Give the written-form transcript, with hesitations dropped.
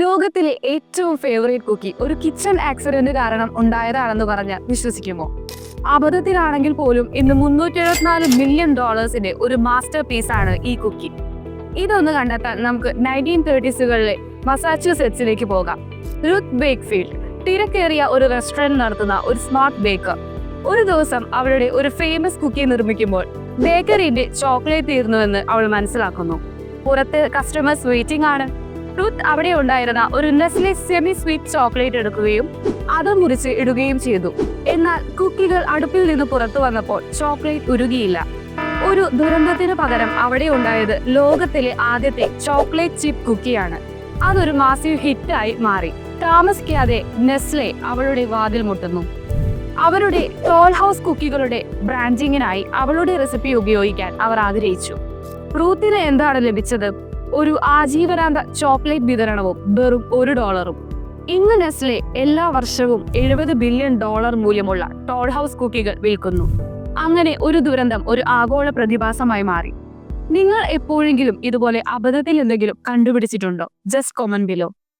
ലോകത്തിലെ ഏറ്റവും ഫേവറേറ്റ് കുക്കി ഒരു കിച്ചൺ ആക്സിഡന്റ് കാരണം ഉണ്ടായതാണെന്ന് പറഞ്ഞ് വിശ്വസിക്കുമോ? അബദ്ധത്തിലാണെങ്കിൽ പോലും ഇന്ന് $374 മില്യൺ ഒരു മാസ്റ്റർ പീസാണ് ഈ കുക്കി. ഇതൊന്ന് കണ്ടെത്താൻ നമുക്ക് 1930s മസാച്യൂസെറ്റ്സിലേക്ക് പോകാം. റുത്ത് ബേക്ക്ഫീൽഡ് തിരക്കേറിയ ഒരു റെസ്റ്റോറന്റ് നടത്തുന്ന ഒരു സ്മാർട്ട് ബേക്കർ. ഒരു ദിവസം അവളുടെ ഒരു ഫേമസ് കുക്കി നിർമ്മിക്കുമ്പോൾ ബേക്കറിന്റെ ചോക്ലേറ്റ് തീർന്നുവെന്ന് അവൾ മനസ്സിലാക്കുന്നു. പുറത്ത് കസ്റ്റമേഴ്സ് വെയിറ്റിംഗ് ആണ്. റുത്ത് അവിടെ ഉണ്ടായിരുന്ന ഒരു നെസ്ലെ സെമി സ്വീറ്റ് ചോക്ലേറ്റ് എടുക്കുകയും അത് മുറിച്ച് ഇടുകയും ചെയ്തു. എന്നാൽ കുക്കികൾ അടുപ്പിൽ നിന്ന് പുറത്തു വന്നപ്പോൾ ചോക്ലേറ്റ് ഉരുകിയില്ല. ഒരു ദുരന്തത്തിന് പകരം അവിടെ ഉണ്ടായത് ലോകത്തിലെ ആദ്യത്തെ ചോക്ലേറ്റ് ചിപ്പ് കുക്കിയാണ്. അതൊരു മാസീവ് ഹിറ്റായി മാറി. താമസിക്കാതെ നെസ്ലെ അവളുടെ വാതിൽ മുട്ടുന്നു. അവരുടെ ടോൾ ഹൗസ് കുക്കികളുടെ ബ്രാൻഡിങ്ങിനായി അവളുടെ റെസിപ്പി ഉപയോഗിക്കാൻ അവർ ആഗ്രഹിച്ചു. റൂത്തിന് എന്താണ് ലഭിച്ചത്? ഒരു ആജീവനാന്ത ചോക്ലേറ്റ് വിതരണവും വെറും $1. ഇന്ന് നെസ്ലെ എല്ലാ വർഷവും $70 ബില്യൺ മൂല്യമുള്ള ടോൾ ഹൗസ് കുക്കികൾ വിൽക്കുന്നു. അങ്ങനെ ഒരു ദുരന്തം ഒരു ആഗോള പ്രതിഭാസമായി മാറി. നിങ്ങൾ എപ്പോഴെങ്കിലും ഇതുപോലെ അബദ്ധത്തിൽ എന്തെങ്കിലും കണ്ടുപിടിച്ചിട്ടുണ്ടോ? Just comment below.